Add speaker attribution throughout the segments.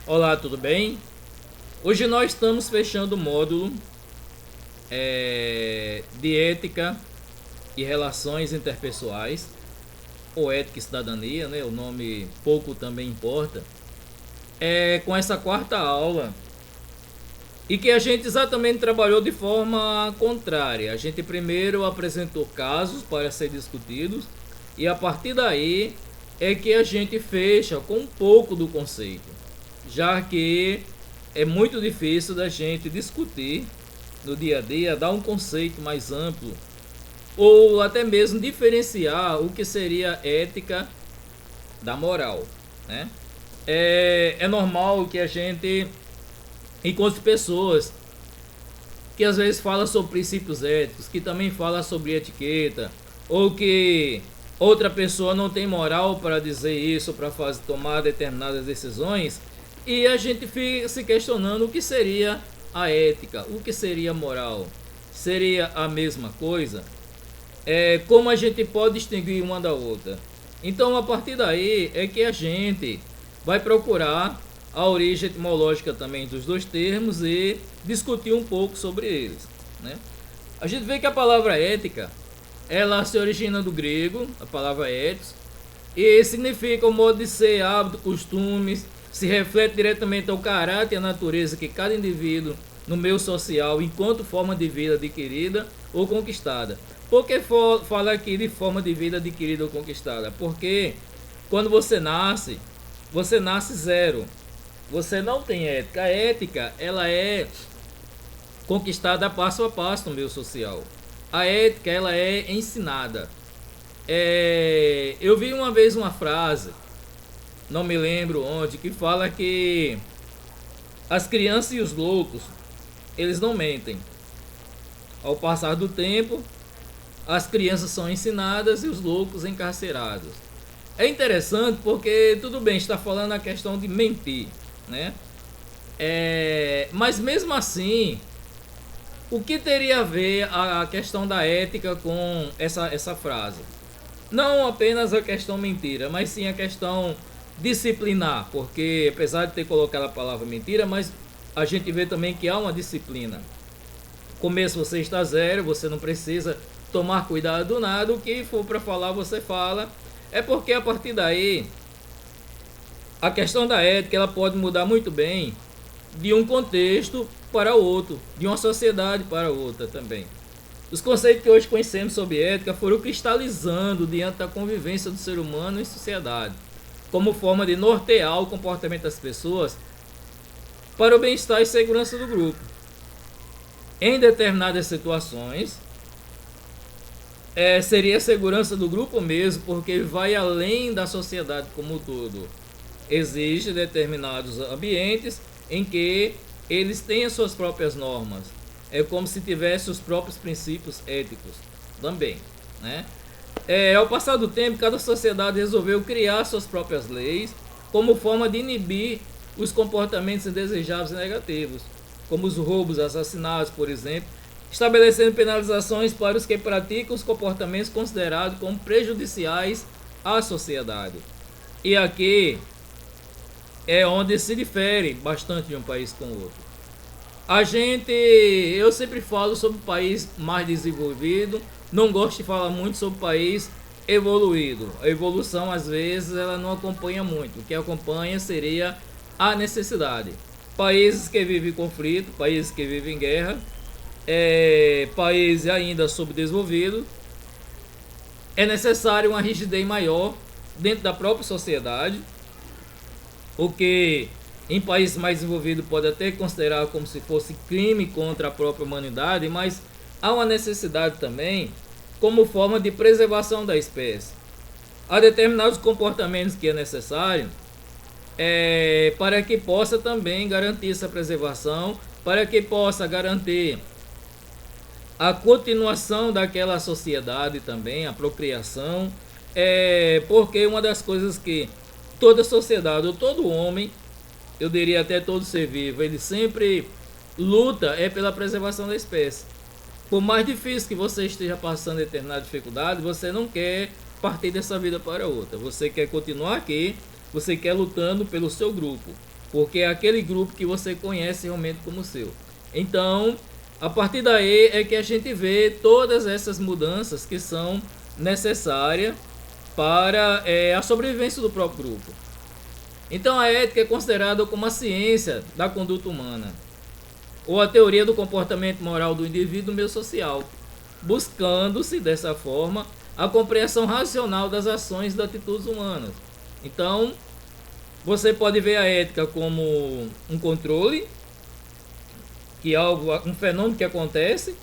Speaker 1: Olá, tudo bem? Hoje nós estamos fechando o módulo de ética e relações interpessoais, ou ética e cidadania, né? O nome pouco também importa. Com essa quarta aula, e que a gente exatamente trabalhou de forma contrária. A gente primeiro apresentou casos para ser discutidos, e a partir daí é que a gente fecha com um pouco do conceito, já que é muito difícil da gente discutir no dia a dia, dar um conceito mais amplo, ou até mesmo diferenciar o que seria ética da moral, né? É normal que a gente encontre pessoas que às vezes falam sobre princípios éticos, que também falam sobre etiqueta, ou que outra pessoa não tem moral para dizer isso, para tomar determinadas decisões, e a gente fica se questionando o que seria a ética, o que seria a moral. Seria a mesma coisa? Como a gente pode distinguir uma da outra? Então, a partir daí é que a gente vai procurar a origem etimológica também dos dois termos e discutir um pouco sobre eles, né? A gente vê que a palavra ética, ela se origina do grego, a palavra ethos, e significa o modo de ser, hábito, costumes, se reflete diretamente ao caráter e à natureza que cada indivíduo no meio social enquanto forma de vida adquirida ou conquistada. Por que fala aqui de forma de vida adquirida ou conquistada? Porque quando você nasce zero. Você não tem ética. A ética, ela é conquistada passo a passo no meio social. A ética, ela é ensinada. Eu vi uma vez uma frase, não me lembro onde, que fala que as crianças e os loucos, eles não mentem. Ao passar do tempo, as crianças são ensinadas e os loucos encarcerados. É interessante porque, tudo bem, está falando a questão de mentir, né? Mas mesmo assim, o que teria a ver a questão da ética com essa frase? Não apenas a questão mentira, mas sim a questão disciplinar, porque apesar de ter colocado a palavra mentira, mas a gente vê também que há uma disciplina. Começo você está zero, você não precisa tomar cuidado do nada, o que for para falar você fala. É porque a partir daí a questão da ética, ela pode mudar muito bem de um contexto para outro, de uma sociedade para outra também. Os conceitos que hoje conhecemos sobre ética foram cristalizando diante da convivência do ser humano em sociedade, como forma de nortear o comportamento das pessoas para o bem-estar e segurança do grupo. Em determinadas situações, seria a segurança do grupo mesmo, porque vai além da sociedade como um todo. Existem determinados ambientes em que eles têm as suas próprias normas. É como se tivesse os próprios princípios éticos também, né? Ao passar do tempo, cada sociedade resolveu criar suas próprias leis como forma de inibir os comportamentos indesejáveis e negativos, como os roubos, assassinatos, por exemplo, estabelecendo penalizações para os que praticam os comportamentos considerados como prejudiciais à sociedade. E aqui é onde se difere bastante de um país com o outro. Eu sempre falo sobre o país mais desenvolvido, não gosto de falar muito sobre o país evoluído. A evolução às vezes ela não acompanha muito, o que acompanha seria a necessidade. Países que vivem conflito, países que vivem guerra, países ainda subdesenvolvidos, é necessário uma rigidez maior dentro da própria sociedade, o que em países mais desenvolvidos pode até considerar como se fosse crime contra a própria humanidade, mas há uma necessidade também como forma de preservação da espécie. Há determinados comportamentos que é necessário para que possa também garantir essa preservação, para que possa garantir a continuação daquela sociedade também, a procriação, porque uma das coisas que toda sociedade, ou todo homem, eu diria até todo ser vivo, ele sempre luta pela preservação da espécie. Por mais difícil que você esteja passando determinada dificuldade, você não quer partir dessa vida para outra. Você quer continuar aqui, você quer lutando pelo seu grupo. porque é aquele grupo que você conhece realmente como seu. Então, a partir daí é que a gente vê todas essas mudanças que são necessárias para a sobrevivência do próprio grupo. Então, a ética é considerada como a ciência da conduta humana, ou a teoria do comportamento moral do indivíduo no meio social, buscando-se, dessa forma, a compreensão racional das ações e das atitudes humanas. Então, você pode ver a ética como um controle, que é um fenômeno que acontece,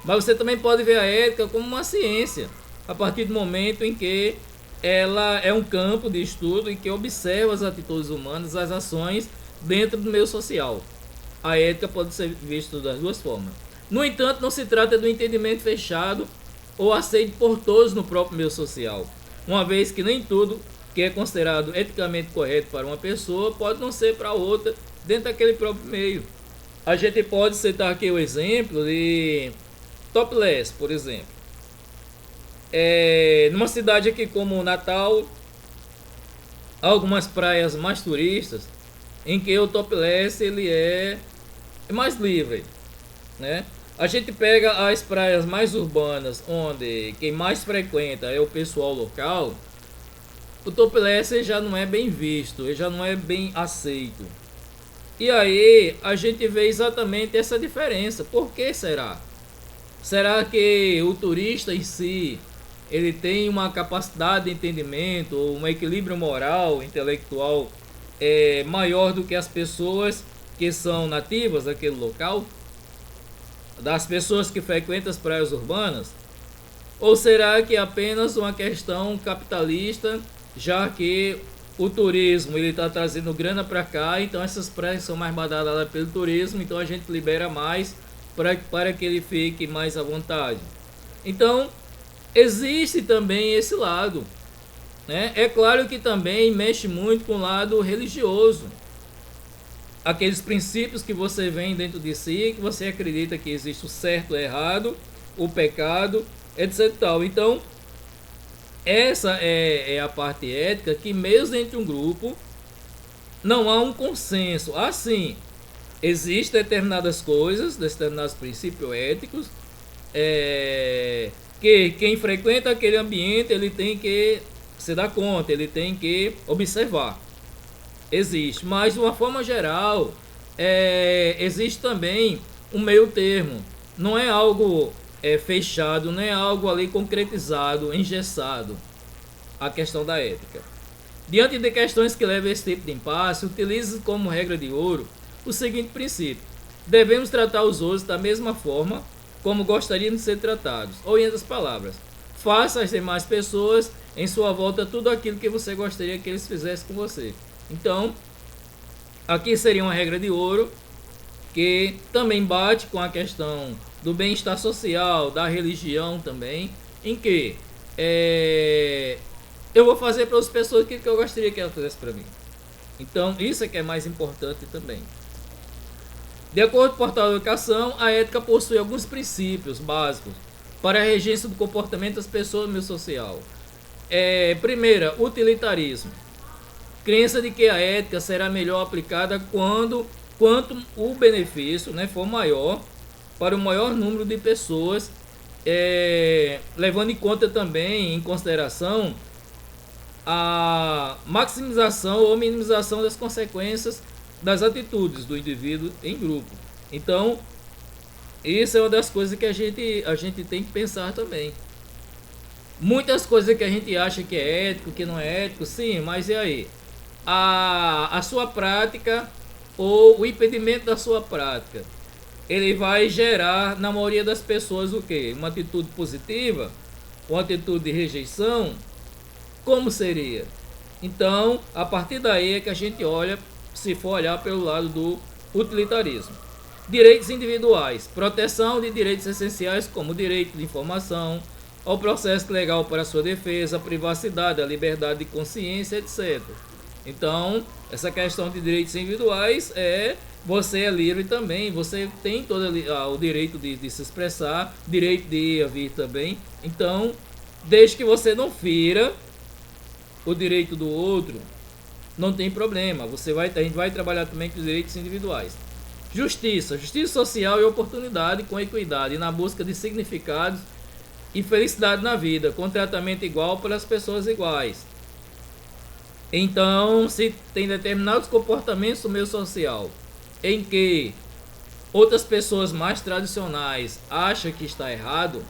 Speaker 1: mas você também pode ver a ética como uma ciência, a partir do momento em que ela é um campo de estudo em que observa as atitudes humanas, as ações dentro do meio social. A ética pode ser vista das duas formas. No entanto, não se trata de um entendimento fechado ou aceito por todos no próprio meio social, uma vez que nem tudo que é considerado eticamente correto para uma pessoa pode não ser para outra dentro daquele próprio meio. A gente pode citar aqui o exemplo de topless, por exemplo. Numa cidade aqui como Natal, há algumas praias mais turistas em que o topless ele é mais livre, né? A gente pega as praias mais urbanas, onde quem mais frequenta é o pessoal local, o topless já não é bem visto, ele já não é bem aceito. E aí a gente vê exatamente essa diferença. Por que será? Será que o turista em si ele tem uma capacidade de entendimento, um equilíbrio moral, intelectual maior do que as pessoas que são nativas daquele local? Das pessoas que frequentam as praias urbanas? Ou será que é apenas uma questão capitalista, já que o turismo ele está trazendo grana para cá, então essas praias são mais badaladas pelo turismo, então a gente libera mais para que ele fique mais à vontade. Então existe também esse lado, né? É claro que também mexe muito com o lado religioso, aqueles princípios que você vem dentro de si, que você acredita que existe o certo, o errado, o pecado, etc. Então essa é a parte ética, que mesmo dentro de um grupo não há um consenso. Assim, existem determinadas coisas, determinados princípios éticos, que quem frequenta aquele ambiente ele tem que se dar conta, ele tem que observar. Existe, mas de uma forma geral existe também um meio termo. Não é algo fechado, não é algo ali concretizado, engessado, a questão da ética. Diante de questões que levam a esse tipo de impasse, utilize como regra de ouro o seguinte princípio: devemos tratar os outros da mesma forma como gostaríamos de ser tratados. Ou, em outras palavras, faça às demais pessoas em sua volta tudo aquilo que você gostaria que eles fizessem com você. Então, aqui seria uma regra de ouro que também bate com a questão do bem-estar social, da religião também, em que eu vou fazer para as pessoas aquilo que eu gostaria que elas fizessem para mim. Então, isso é que é mais importante também. De acordo com o Portal da Educação, a ética possui alguns princípios básicos para a regência do comportamento das pessoas no meio social. Primeira, utilitarismo. Crença de que a ética será melhor aplicada quanto o benefício for maior para o maior número de pessoas, levando em conta também, em consideração, a maximização ou minimização das consequências das atitudes do indivíduo em grupo. Então, isso é uma das coisas que a gente tem que pensar também. Muitas coisas que a gente acha que é ético, que não é ético, sim, mas e aí? A sua prática ou o impedimento da sua prática, ele vai gerar na maioria das pessoas o quê? Uma atitude positiva? Uma atitude de rejeição? Como seria? Então, a partir daí é que a gente olha, se for olhar pelo lado do utilitarismo. Direitos individuais. Proteção de direitos essenciais como o direito de informação, ao processo legal para sua defesa, a privacidade, a liberdade de consciência, etc. Então, essa questão de direitos individuais você é livre também, você tem todo o direito de se expressar, direito de ir a vir também. Então, desde que você não fira o direito do outro, não tem problema. A gente vai trabalhar também com os direitos individuais. Justiça social e oportunidade com equidade na busca de significados e felicidade na vida, com tratamento igual para as pessoas iguais. Então, se tem determinados comportamentos no meio social em que outras pessoas mais tradicionais acham que está errado,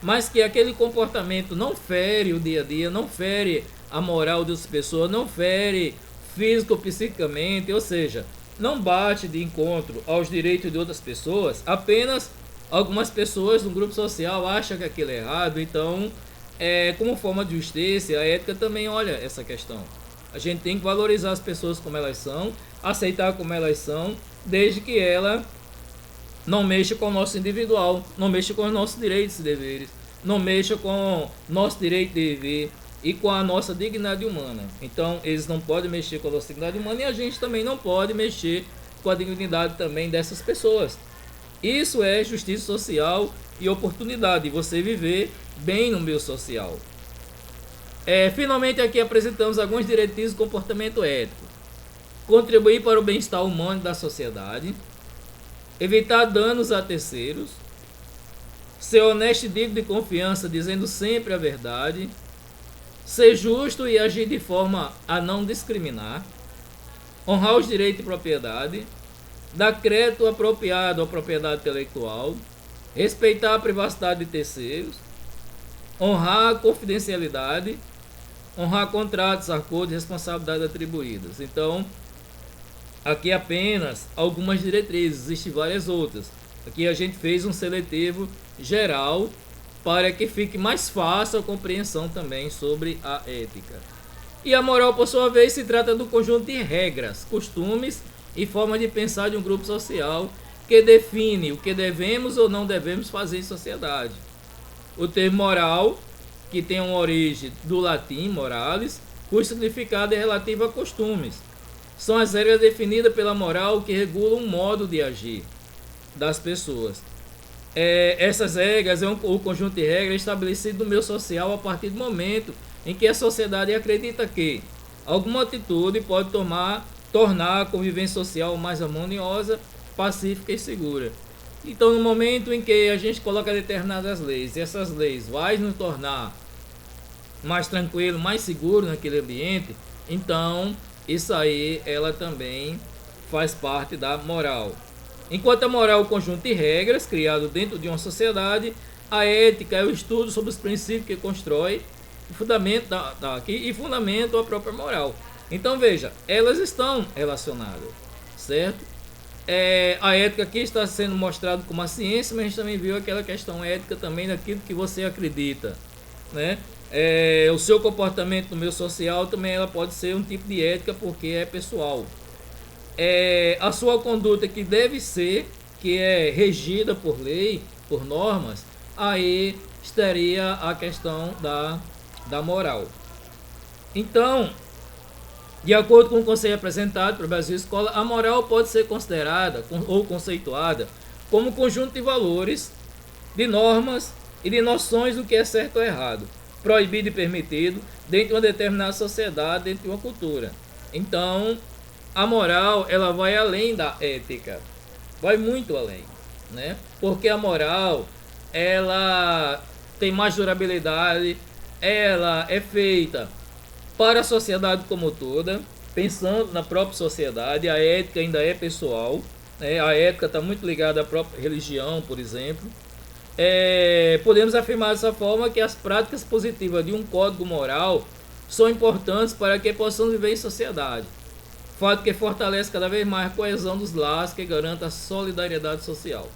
Speaker 1: mas que aquele comportamento não fere o dia a dia, não fere a moral das pessoas, não fere físico ou psiquicamente, ou seja, não bate de encontro aos direitos de outras pessoas, apenas algumas pessoas no grupo social acham que aquilo é errado. Então, como forma de justiça, a ética também olha essa questão. A gente tem que valorizar as pessoas como elas são, aceitar como elas são, desde que ela não mexa com o nosso individual, não mexa com os nossos direitos e deveres, não mexa com o nosso direito de viver e com a nossa dignidade humana. Então, eles não podem mexer com a nossa dignidade humana e a gente também não pode mexer com a dignidade também dessas pessoas. Isso é justiça social e oportunidade de você viver bem no meio social. Finalmente, aqui apresentamos algumas diretrizes de comportamento ético. Contribuir para o bem-estar humano da sociedade, evitar danos a terceiros, ser honesto e digno de confiança, dizendo sempre a verdade, ser justo e agir de forma a não discriminar, honrar os direitos de propriedade, dar crédito apropriado à propriedade intelectual, respeitar a privacidade de terceiros, honrar a confidencialidade, honrar contratos, acordos e responsabilidades atribuídas. Então, aqui apenas algumas diretrizes, existem várias outras. Aqui a gente fez um seletivo geral para que fique mais fácil a compreensão também sobre a ética. E a moral, por sua vez, se trata do conjunto de regras, costumes e forma de pensar de um grupo social que define o que devemos ou não devemos fazer em sociedade. O termo moral, que tem uma origem do latim moralis, cujo significado é relativo a costumes. São as regras definidas pela moral que regulam o modo de agir das pessoas. Essas regras o conjunto de regras estabelecido no meio social a partir do momento em que a sociedade acredita que alguma atitude pode tornar a convivência social mais harmoniosa, pacífica e segura. Então, no momento em que a gente coloca determinadas leis, e essas leis vão nos tornar mais tranquilo, mais seguro naquele ambiente, então isso aí ela também faz parte da moral. Enquanto a moral é o conjunto de regras criado dentro de uma sociedade, a ética é o estudo sobre os princípios que constrói o fundamento e fundamentam a própria moral. Então veja, elas estão relacionadas, certo? A ética aqui está sendo mostrada como a ciência, mas a gente também viu aquela questão ética também daquilo que você acredita, né? O seu comportamento no meio social também ela pode ser um tipo de ética porque é pessoal. A sua conduta que deve ser, que é regida por lei, por normas, aí estaria a questão da moral. Então, de acordo com o conselho apresentado para o Brasil Escola, a moral pode ser considerada ou conceituada como conjunto de valores, de normas e de noções do que é certo ou errado, proibido e permitido dentro de uma determinada sociedade, dentro de uma cultura. Então, a moral ela vai além da ética, vai muito além, né? Porque a moral ela tem mais durabilidade, ela é feita para a sociedade como toda, pensando na própria sociedade. A ética ainda é pessoal, né? A ética está muito ligada à própria religião, por exemplo. Podemos afirmar dessa forma que as práticas positivas de um código moral são importantes para que possamos viver em sociedade. Fato que fortalece cada vez mais a coesão dos laços, que garanta a solidariedade social.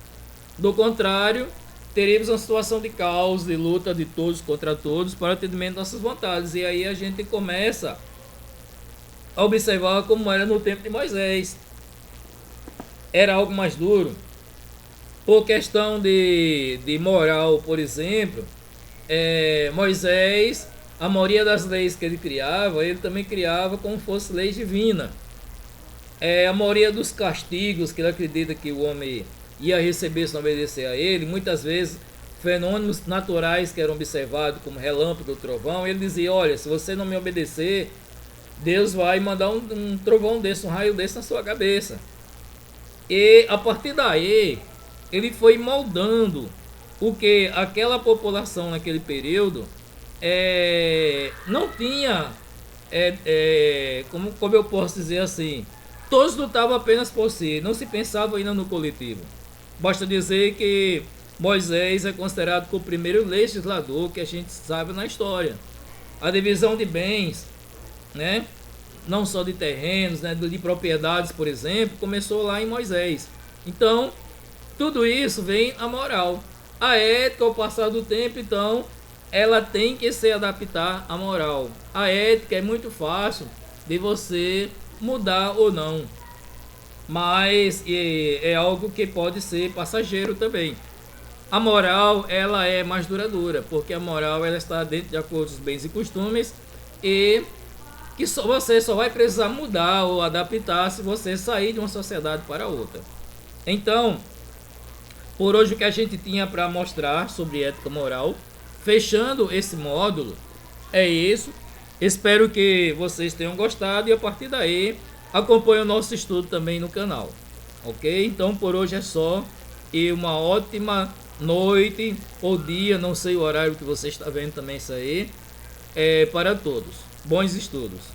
Speaker 1: Do contrário, teríamos uma situação de caos, de luta de todos contra todos para o atendimento de nossas vontades. E aí a gente começa a observar como era no tempo de Moisés. Era algo mais duro. Por questão de moral, por exemplo, Moisés, a maioria das leis que ele criava, ele também criava como fosse leis divinas. A maioria dos castigos que ele acredita que o homem ia receber se não obedecer a ele, muitas vezes fenômenos naturais que eram observados como relâmpago, trovão, ele dizia, olha, se você não me obedecer, Deus vai mandar um trovão desse, um raio desse na sua cabeça. E a partir daí, ele foi moldando o que aquela população naquele período não tinha, como eu posso dizer assim, todos lutavam apenas por si, não se pensava ainda no coletivo. Basta dizer que Moisés é considerado o primeiro legislador que a gente sabe na história. A divisão de bens, né? Não só de terrenos, né? De propriedades, por exemplo, começou lá em Moisés. Então, tudo isso vem a moral. A ética, ao passar do tempo, então, ela tem que se adaptar à moral. A ética é muito fácil de você mudar ou não, mas é algo que pode ser passageiro também. A moral, ela é mais duradoura, porque a moral ela está dentro de acordos, bens e costumes, e que você só vai precisar mudar ou adaptar se você sair de uma sociedade para outra. Então, por hoje o que a gente tinha para mostrar sobre ética moral, fechando esse módulo, é isso. Espero que vocês tenham gostado e a partir daí acompanhe o nosso estudo também no canal. Ok? Então por hoje é só e uma ótima noite ou dia, não sei o horário que você está vendo também isso aí, para todos. Bons estudos.